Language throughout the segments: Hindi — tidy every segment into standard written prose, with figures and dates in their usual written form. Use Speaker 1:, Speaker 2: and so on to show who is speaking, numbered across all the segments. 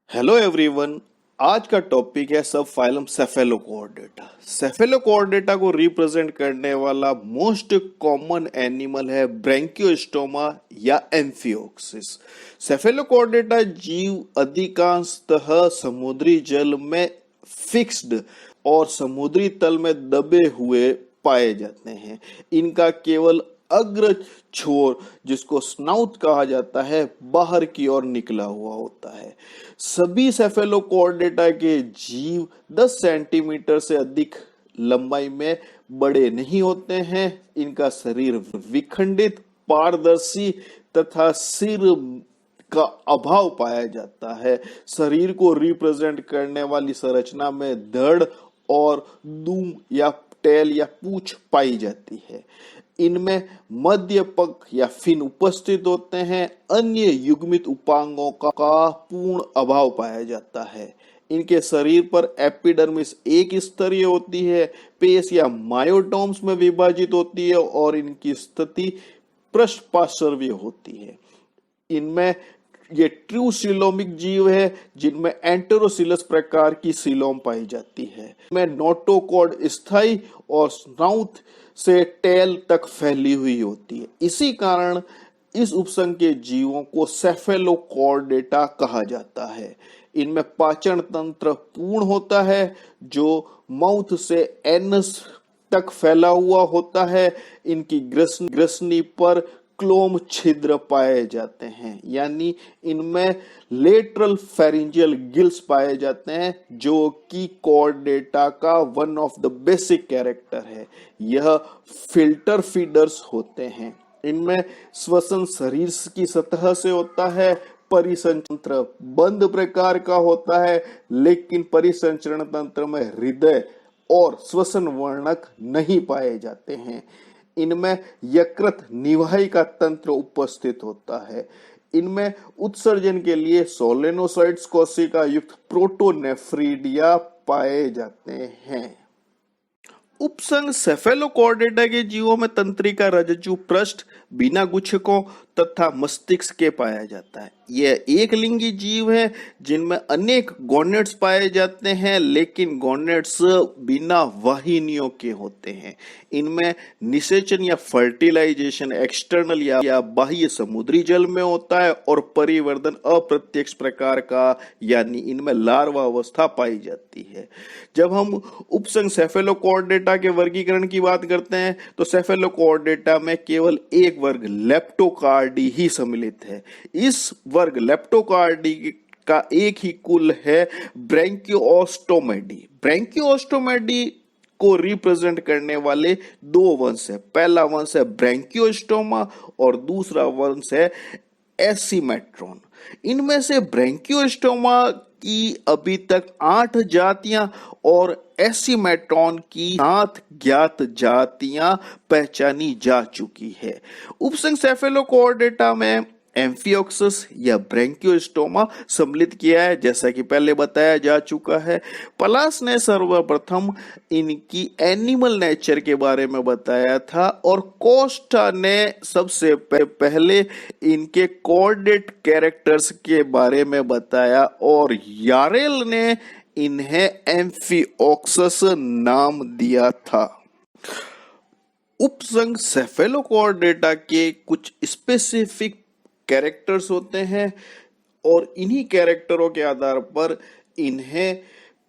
Speaker 1: Hello everyone. आज का टॉपिक है सब फाइलम सेफेलोकॉर्डेटा। सेफेलोकॉर्डेटा को रिप्रेजेंट करने वाला मोस्ट कॉमन एनिमल है ब्रैंकियोस्टोमा या एम्फियोक्सिस। सेफेलोकॉर्डेटा जीव अधिकांशतः समुद्री जल में फिक्स्ड और समुद्री तल में दबे हुए पाए जाते हैं। इनका केवल अग्र छोर, जिसको स्नाउट कहा जाता है, बाहर की ओर निकला हुआ होता है। सभी सेफेलोकॉर्डेटा के जीव 10 सेंटीमीटर से अधिक लंबाई में बड़े नहीं होते हैं। इनका शरीर विखंडित, पारदर्शी तथा सिर का अभाव पाया जाता है। शरीर को रिप्रेजेंट करने वाली संरचना में धड़ और दुम या टेल या पूंछ पाई जाती है। इनमें मध्य पग या फिन उपस्थित होते हैं। अन्य युग्मित उपांगों का पूर्ण अभाव पाया जाता है। इनके शरीर पर एपिडर्मिस एक स्तरीय होती है, पेश या मायोटोम्स में विभाजित होती है और इनकी स्थिति पृष्ठपार्श्वीय होती है। इनमें ये ट्रू सीलोमिक जीव है, जिनमें एंटेरोसिलस प्रकार की सीलोम पाई जाती है। इनमें नोटोकॉर्ड स्थायी और स्नाउट से टेल तक फैली हुई होती है। इसी कारण इस उपसंघ के जीवों को सेफेलोकॉर्डेटा कहा जाता है। इनमें पाचन तंत्र पूर्ण होता है, जो माउथ से एनस तक फैला हुआ होता है। इनकी ग्रसनी पर क्लोम छिद्र पाए जाते हैं, यानी इनमें लेटरल फेरिंजियल गिल्स पाए जाते हैं, जो कि कॉर्डेटा का one of the basic character है। यह फिल्टर फीडर्स होते हैं। इनमें श्वसन शरीर की सतह से होता है। परिसंचरण तंत्र बंद प्रकार का होता है, लेकिन परिसंचरण तंत्र में हृदय और श्वसन वर्णक नहीं पाए जाते हैं। इनमें यकृत निवाही का तंत्र उपस्थित होता है। इनमें उत्सर्जन के लिए सोलेनोसाइट्स कोशिका युक्त प्रोटोनेफ्रिडिया पाए जाते हैं। उपसंघ सेफेलोकॉर्डेटा के जीवों में तंत्रिका, रज्जु, पृष्ठ, बिना गुच्छकों तथा मस्तिष्क के पाया जाता है। यह एक लिंगी जीव है, जिनमें अनेक गोनेड्स पाए जाते हैं, लेकिन गोनेड्स बिना वाहिनियों के होते हैं। इनमें निषेचन या फर्टिलाइजेशन एक्सटर्नल या बाह्य समुद्री जल में होता है और परिवर्धन अप्रत्यक्ष प्रकार का, यानी इनमें लार्वा अवस्था पाई जाती है। जब हम उपसंघ सेफेलोकॉर्डेटा के वर्गीकरण की बात करते हैं, तो सेफेलोकॉर्डेटा में केवल एक वर्ग लेप्टोकार्डी ही सम्मिलित है। इस वर्ग लेप्टोकार्डी का एक ही कुल है, ब्रैंकियोस्टोमेडी। ब्रैंकियोस्टोमेडी को रिप्रेजेंट करने वाले दो वंश है। पहला वंश है ब्रैंकियोस्टोमा और दूसरा वंश है एसिमेट्रॉन। इनमें से ब्रैंकियोस्टोमा की अभी तक 8 जातियां और एसिमेट्रॉन की 7 ज्ञात जातियां पहचानी जा चुकी है। उपसंघ सेफेलोकॉर्डेटा में एम्फियोक्सिस या ब्रैंकियोस्टोमा सम्मिलित किया है, जैसा कि पहले बताया जा चुका है। पलास ने सर्वप्रथम इनकी एनिमल नेचर के बारे में बताया था और कोस्टा ने सबसे पहले इनके कॉर्डेट कैरेक्टर्स के बारे में बताया और यारेल ने इन्हें एम्फियोक्सिस नाम दिया था। उपसंघ सेफेलोकॉर्डेटा के कुछ स्पेसिफिक कैरेक्टर्स होते हैं और इन्हीं कैरेक्टरों के आधार पर इन्हें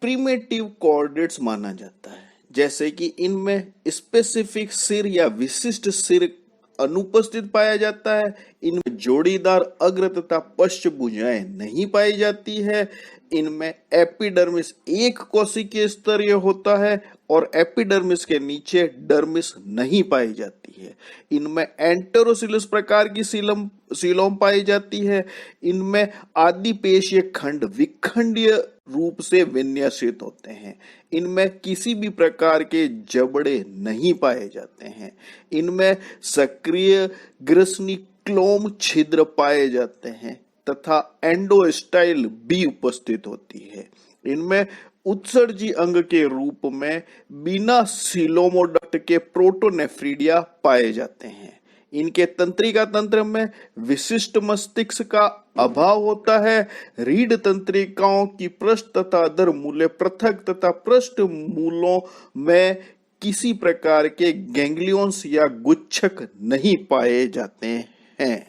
Speaker 1: प्रिमिटिव कॉर्डेट्स माना जाता है। जैसे कि इनमें स्पेसिफिक सिर या विशिष्ट सिर अनुपस्थित पाया जाता है। इनमें जोड़ीदार अग्र तथा पश्च भुजाएं नहीं पाई जाती है। इनमें एपिडर्मिस एक कोशिकीय स्तरीय होता है और एपिडर्मिस के नीचे डर्मिस नहीं पाई जाती है। इनमें एंटेरोसिलस प्रकार की सीलोम पाई जाती है। इनमें आदि पेशीय खंड विखंडीय रूप से विन्यासित होते हैं। इनमें किसी भी प्रकार के जबड़े नहीं पाए जाते हैं। इनमें सक्रिय ग्रसनी क्लोम छिद्र पाए जाते हैं तथा एंडोस्टाइल भी उपस्थित होती है। इनमें उत्सर्जी अंग के रूप में बिना सीलोमोडक्ट के प्रोटोनेफ्रिडिया पाए जाते हैं। इनके तंत्रिका तंत्र में विशिष्ट मस्तिष्क का अभाव होता है रीढ़ तंत्रिकाओं की पृष्ठ तथा अधर मूल्य पृथक तथा पृष्ठ मूलों में किसी प्रकार के गैंग्लियंस या गुच्छक नहीं पाए जाते हैं।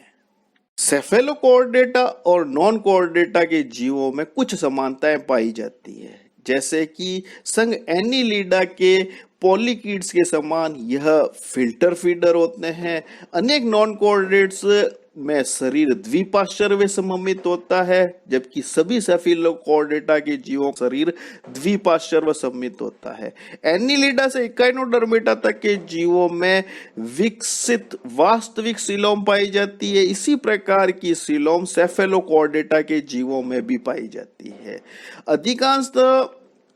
Speaker 1: सेफेलोकॉर्डेटा और नॉन कॉर्डेटा के जीवों में कुछ समानताएं पाई जाती है, जैसे कि संघ एनिलिडा के पॉलीकीड्स के समान यह फिल्टर फीडर होते हैं। अनेक नॉन कॉर्डेट्स में शरीर द्विपार्श्व सममित होता है, जबकि सभी सेफेलोकॉर्डेटा के जीवों का शरीर द्विपार्श्व सममित होता है। एनिलिडा से इकाइनोडर्मेटा तक के जीवों में विकसित वास्तविक सीलोम पाई जाती है। इसी प्रकार की सीलोम सेफेलोकॉर्डेटा के जीवों में भी पाई जाती है। अधिकांशतः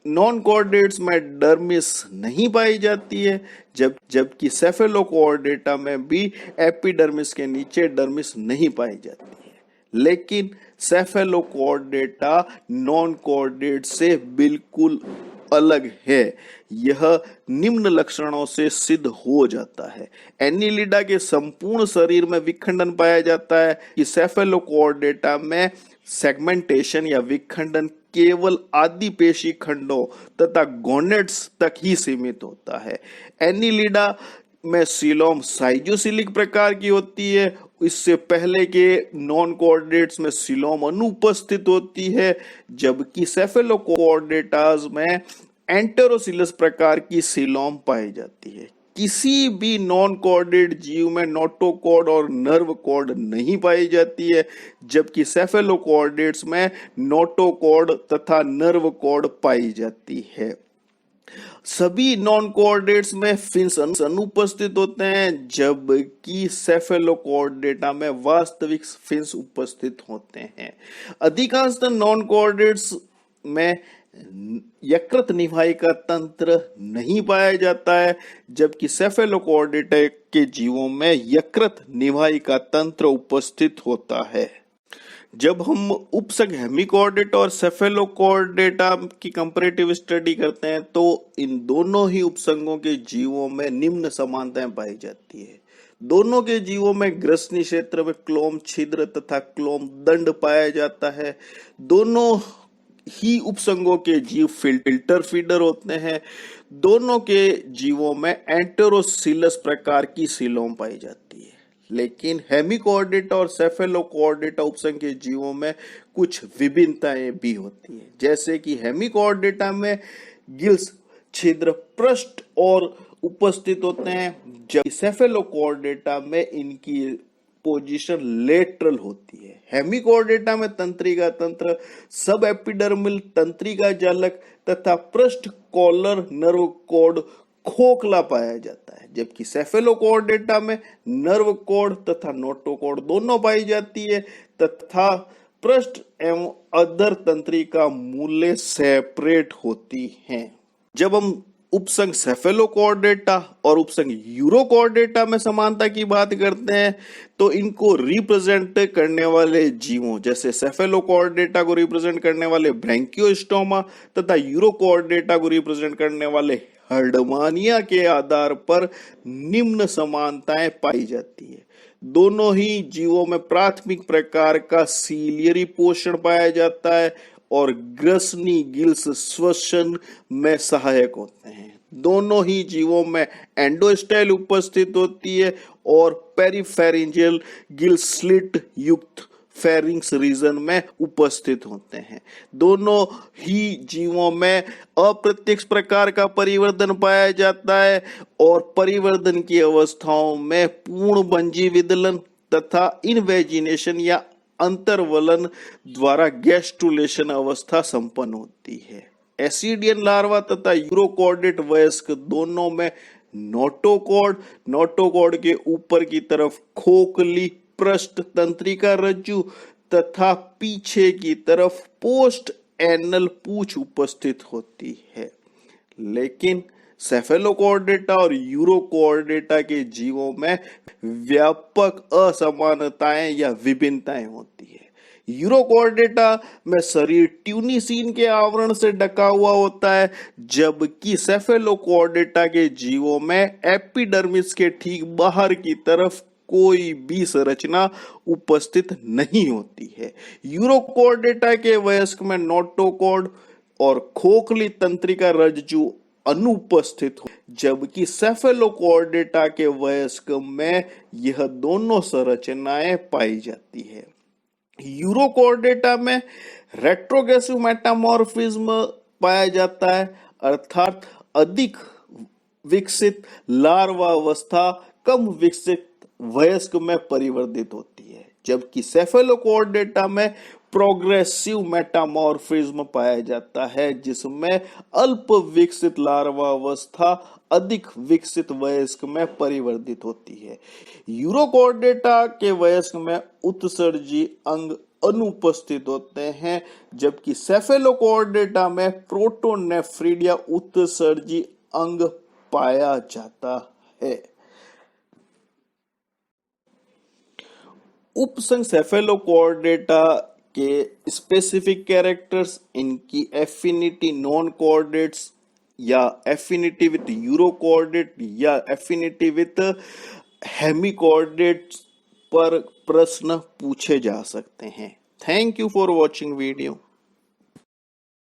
Speaker 1: नॉन कॉर्डेट्स में डर्मिस नहीं पाई जाती है, जबकि सेफेलोकॉर्डेटा में भी एपिडर्मिस के नीचे डर्मिस नहीं पाई जाती है। लेकिन सेफेलोकॉर्डेटा नॉन कॉर्डेट से बिल्कुल अलग है। यह निम्न लक्षणों से सिद्ध हो जाता है। एनिलिडा के संपूर्ण शरीर में विखंडन पाया जाता है कि सेफेलोकॉर्डेटा में सेगमेंटेशन या विखंडन केवल आदि पेशी खंडों तथा गोनेड्स तक ही सीमित होता है। एनिलिडा में सीलोम साइजोसिलिक प्रकार की होती है। इससे पहले के नॉन कॉर्डेट्स में सीलोम अनुपस्थित होती है, जबकि सेफेलोकॉर्डेटास में एंटेरोसिलस प्रकार की सीलोम पाई जाती है। किसी भी नॉन कॉर्डेट जीव में नोटोकॉर्ड और नर्व कॉर्ड नहीं पाई जाती है, जबकि सेफेलोकॉर्डेट्स में नोटोकॉर्ड तथा नर्व कॉर्ड पाई जाती है। सभी नॉन कॉर्डेट्स में फिन्स अनुपस्थित होते हैं, जबकि सेफेलोकॉर्डेटा में वास्तविक फिन्स उपस्थित होते हैं। अधिकांश नॉन कॉर्डेट्स में यकृत निवाही का तंत्र नहीं पाया जाता है, जबकि सेफेलोकॉर्डेटा के जीवों में यकृत निवाही का तंत्र उपस्थित होता है। जब हम उपसंघ हेमिकॉर्डेटा और सेफेलोकॉर्डेटा की कंपैरेटिव स्टडी करते हैं तो इन दोनों ही उपसंघों के जीवों में निम्न समानताएं पाई जाती है। दोनों के जीवों में ग्रसनी क्षेत्र में क्लोम छिद्र तथा क्लोम दंड पाया जाता है। दोनों ही उपसंघों के जीव फिल्टर फीडर होते हैं। दोनों के जीवों में एंटेरोसिलस प्रकार की सीलोम पाई जाती है। लेकिन हेमिकॉर्डेटा और सेफेलोकॉर्डेटा उपसंघ के जीवों में कुछ विभिन्नताएं भी होती है, जैसे कि हेमिकॉर्डेटा में गिल्स छिद्र पृष्ठ और उपस्थित होते हैं, जबकि सेफेलोकॉर्डेटा में इनकी पोजीशन लेटरल होती है। हेमिकॉर्डेटा में तंत्रिका तंत्र, सब एपिडर्मल तंत्रिका जालक तथा पृष्ठ कॉलर नर्व कॉर्ड खोखला पाया जाता है, जबकि सेफेलोकॉर्डेटा में नर्व कॉर्ड तथा नोटोकॉर्ड दोनों पाई जाती है तथा पृष्ठ एवं अधर तंत्रिका मूल्य सेपरेट होती हैं। जब हम उपसंघ सेफेलोकॉर्डेटा और उपसंघ यूरोकॉर्डेटा में समानता की बात करते हैं तो इनको रिप्रेजेंट करने वाले जीवों, जैसे सेफेलोकॉर्डेटा को रिप्रेजेंट करने वाले ब्रैंकियोस्टोमा तथा यूरोकॉर्डेटा को रिप्रेजेंट करने वाले हर्डमानिया के आधार पर निम्न समानताएं पाई जाती है। दोनों ही जीवों में प्राथमिक प्रकार का सीलियरी पोषण पाया जाता है और ग्रसनी गिल्स श्वसन में सहायक होते हैं। दोनों ही जीवों में एंडोस्टाइल उपस्थित होती है और पेरिफेरेंजियल गिल स्लिट युक्त फेरिंग्स रीजन में उपस्थित होते हैं। दोनों ही जीवों में अप्रत्यक्ष प्रकार का परिवर्तन पाया जाता है और परिवर्तन की अवस्थाओं में पूर्ण बंजी विदलन तथा इनवेजिनेशन या अंतर्वलन द्वारा गैस्ट्रुलेशन अवस्था संपन्न होती है। एसिडियन लार्वा तथा यूरोकॉर्डेट वयस्क दोनों में नोटोकॉर्ड के ऊपर की तरफ खोखली पृष्ठ तंत्रिका रज्जु तथा पीछे की तरफ पोस्ट एनल पूंछ उपस्थित होती है। लेकिन सेफेलोकॉर्डेटा और यूरोकॉर्डेटा के जीवों में व्यापक असमानताएं या विभिन्नताएं होती है। यूरोकॉर्डेटा में शरीर ट्यूनिसिन के आवरण से ढका हुआ होता है, जबकि सेफेलोकॉर्डेटा के जीवों में एपिडर्मिस के ठीक बाहर की तरफ कोई भी संरचना उपस्थित नहीं होती है। यूरोकोर्डेटा के वयस्क में नोटोकॉर्ड और खोखली तंत्रिका रज्जु अनुपस्थित हो, जबकि सेफेलोकॉर्डेटा के वयस्क में यह दोनों संरचनाएं पाई जाती है। यूरोकोर्डेटा में रेट्रोग्रेसिव मेटामॉर्फिज्म पाया जाता है, अर्थात अधिक विकसित लार्वा अवस्था कम विकसित वयस्क में परिवर्तित होती है, जबकि सेफेलोकॉर्डेटा में प्रोग्रेसिव मेटामॉर्फिज्म पाया जाता है, जिसमें अल्प विकसित लार्वा अवस्था अधिक विकसित वयस्क में परिवर्तित होती है। यूरोकोर्डेटा के वयस्क में उत्सर्जी अंग अनुपस्थित होते हैं, जबकि सेफेलोकॉर्डेटा में प्रोटोनेफ्रिड उत्सर्जी अंग पाया जाता है। उपसंघ सेफेलोकॉर्डेटा के स्पेसिफिक कैरेक्टर्स, इनकी एफिनिटी नॉन कोऑर्डिनेट्स या एफिनिटी विथ यूरोकोऑर्डिनेट या एफिनिटी विथ हेमिकोऑर्डिनेट्स पर प्रश्न पूछे जा सकते हैं। Thank you for watching video.